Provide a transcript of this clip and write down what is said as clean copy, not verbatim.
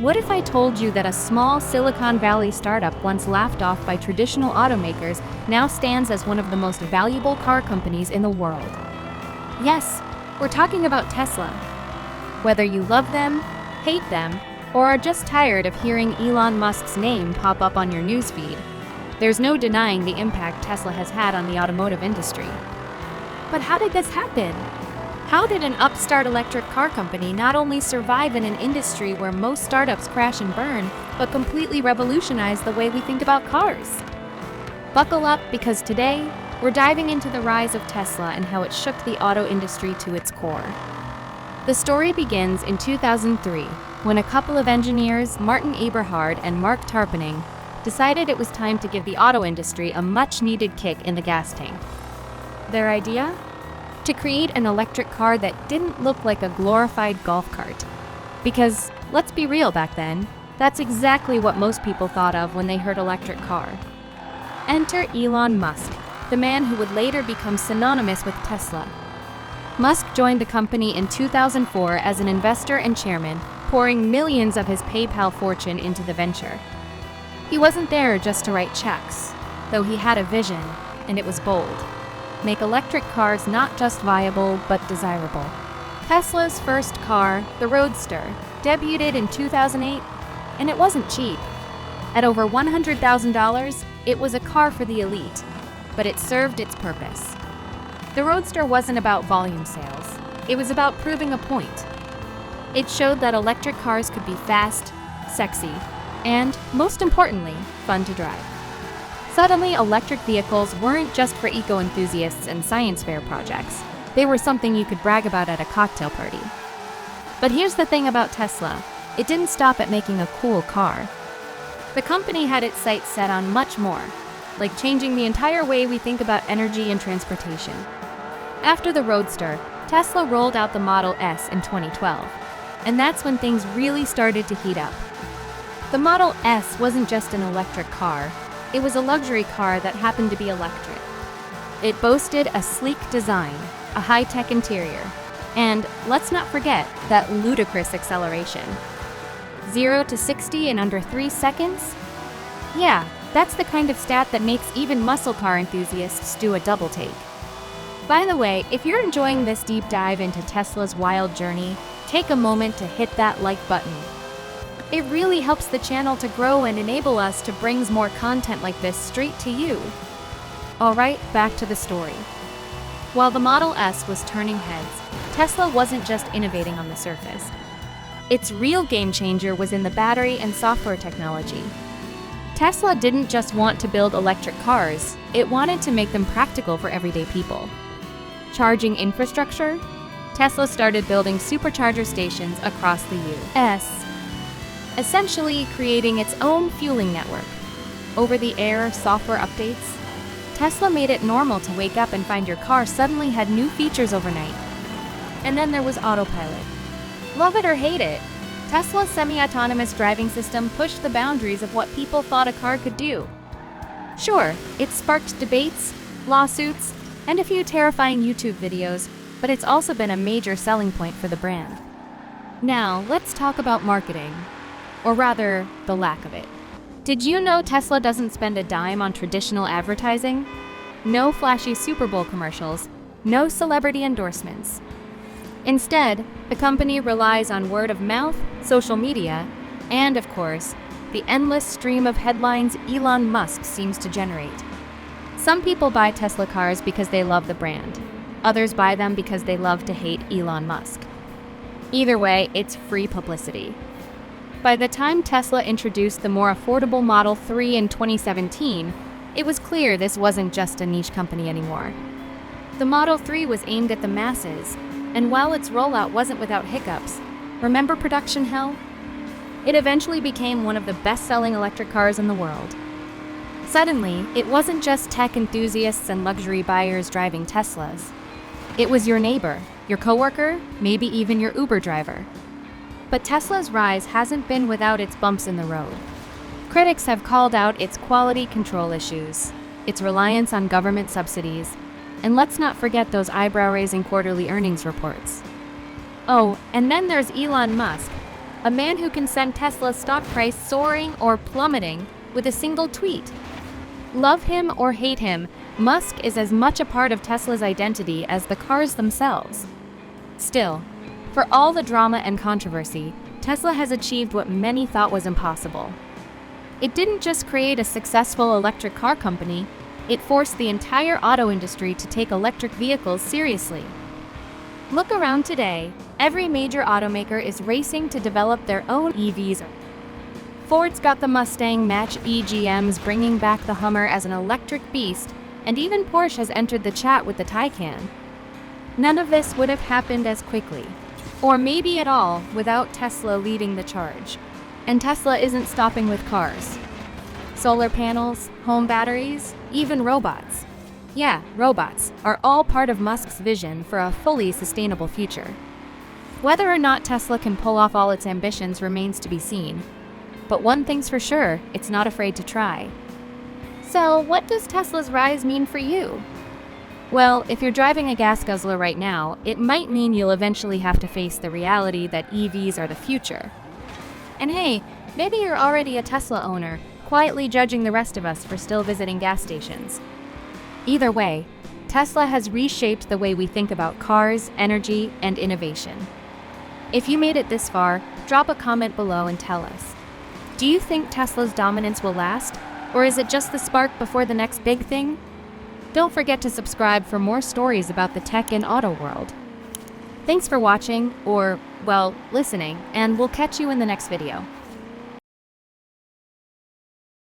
What if I told you that a small Silicon Valley startup once laughed off by traditional automakers now stands as one of the most valuable car companies in the world? Yes, we're talking about Tesla. Whether you love them, hate them, or are just tired of hearing Elon Musk's name pop up on your newsfeed, there's no denying the impact Tesla has had on the automotive industry. But how did this happen? How did an upstart electric car company not only survive in an industry where most startups crash and burn, but completely revolutionize the way we think about cars? Buckle up, because today, we're diving into the rise of Tesla and how it shook the auto industry to its core. The story begins in 2003, when a couple of engineers, Martin Eberhard and Mark Tarpenning, decided it was time to give the auto industry a much-needed kick in the gas tank. Their idea? To create an electric car that didn't look like a glorified golf cart. Because, let's be real, back then, that's exactly what most people thought of when they heard electric car. Enter Elon Musk, the man who would later become synonymous with Tesla. Musk joined the company in 2004 as an investor and chairman, pouring millions of his PayPal fortune into the venture. He wasn't there just to write checks, though he had a vision, and it was bold. Make electric cars not just viable, but desirable. Tesla's first car, the Roadster, debuted in 2008, and it wasn't cheap. At over $100,000, it was a car for the elite, but it served its purpose. The Roadster wasn't about volume sales. It was about proving a point. It showed that electric cars could be fast, sexy, and, most importantly, fun to drive. Suddenly, electric vehicles weren't just for eco-enthusiasts and science fair projects. They were something you could brag about at a cocktail party. But here's the thing about Tesla. It didn't stop at making a cool car. The company had its sights set on much more, like changing the entire way we think about energy and transportation. After the Roadster, Tesla rolled out the Model S in 2012, and that's when things really started to heat up. The Model S wasn't just an electric car. It was a luxury car that happened to be electric. It boasted a sleek design, a high-tech interior, and, let's not forget, that ludicrous acceleration. 0 to 60 in under 3 seconds? Yeah, that's the kind of stat that makes even muscle car enthusiasts do a double take. By the way, if you're enjoying this deep dive into Tesla's wild journey, take a moment to hit that like button. It really helps the channel to grow and enable us to bring more content like this straight to you. Alright, back to the story. While the Model S was turning heads, Tesla wasn't just innovating on the surface. Its real game changer was in the battery and software technology. Tesla didn't just want to build electric cars, it wanted to make them practical for everyday people. Charging infrastructure? Tesla started building supercharger stations across the U.S., essentially creating its own fueling network. Over-the-air software updates? Tesla made it normal to wake up and find your car suddenly had new features overnight. And then there was Autopilot. Love it or hate it, Tesla's semi-autonomous driving system pushed the boundaries of what people thought a car could do. Sure, it sparked debates, lawsuits, and a few terrifying YouTube videos, but it's also been a major selling point for the brand. Now, let's talk about marketing. Or rather, the lack of it. Did you know Tesla doesn't spend a dime on traditional advertising? No flashy Super Bowl commercials, no celebrity endorsements. Instead, the company relies on word of mouth, social media, and, of course, the endless stream of headlines Elon Musk seems to generate. Some people buy Tesla cars because they love the brand. Others buy them because they love to hate Elon Musk. Either way, it's free publicity. By the time Tesla introduced the more affordable Model 3 in 2017, it was clear this wasn't just a niche company anymore. The Model 3 was aimed at the masses, and while its rollout wasn't without hiccups, remember production hell? It eventually became one of the best-selling electric cars in the world. Suddenly, it wasn't just tech enthusiasts and luxury buyers driving Teslas. It was your neighbor, your coworker, maybe even your Uber driver. But Tesla's rise hasn't been without its bumps in the road. Critics have called out its quality control issues, its reliance on government subsidies, and let's not forget those eyebrow-raising quarterly earnings reports. Oh, and then there's Elon Musk, a man who can send Tesla's stock price soaring or plummeting with a single tweet. Love him or hate him, Musk is as much a part of Tesla's identity as the cars themselves. Still, for all the drama and controversy, Tesla has achieved what many thought was impossible. It didn't just create a successful electric car company, it forced the entire auto industry to take electric vehicles seriously. Look around today, every major automaker is racing to develop their own EVs. Ford's got the Mustang Mach-E, GM's bringing back the Hummer as an electric beast, and even Porsche has entered the chat with the Taycan. None of this would have happened as quickly, or maybe at all, without Tesla leading the charge. And Tesla isn't stopping with cars. Solar panels, home batteries, even robots. Yeah, robots are all part of Musk's vision for a fully sustainable future. Whether or not Tesla can pull off all its ambitions remains to be seen. But one thing's for sure, it's not afraid to try. So, what does Tesla's rise mean for you? Well, if you're driving a gas guzzler right now, it might mean you'll eventually have to face the reality that EVs are the future. And hey, maybe you're already a Tesla owner, quietly judging the rest of us for still visiting gas stations. Either way, Tesla has reshaped the way we think about cars, energy, and innovation. If you made it this far, drop a comment below and tell us. Do you think Tesla's dominance will last? Or is it just the spark before the next big thing? Don't forget to subscribe for more stories about the tech and auto world. Thanks for watching, or, well, listening, and we'll catch you in the next video.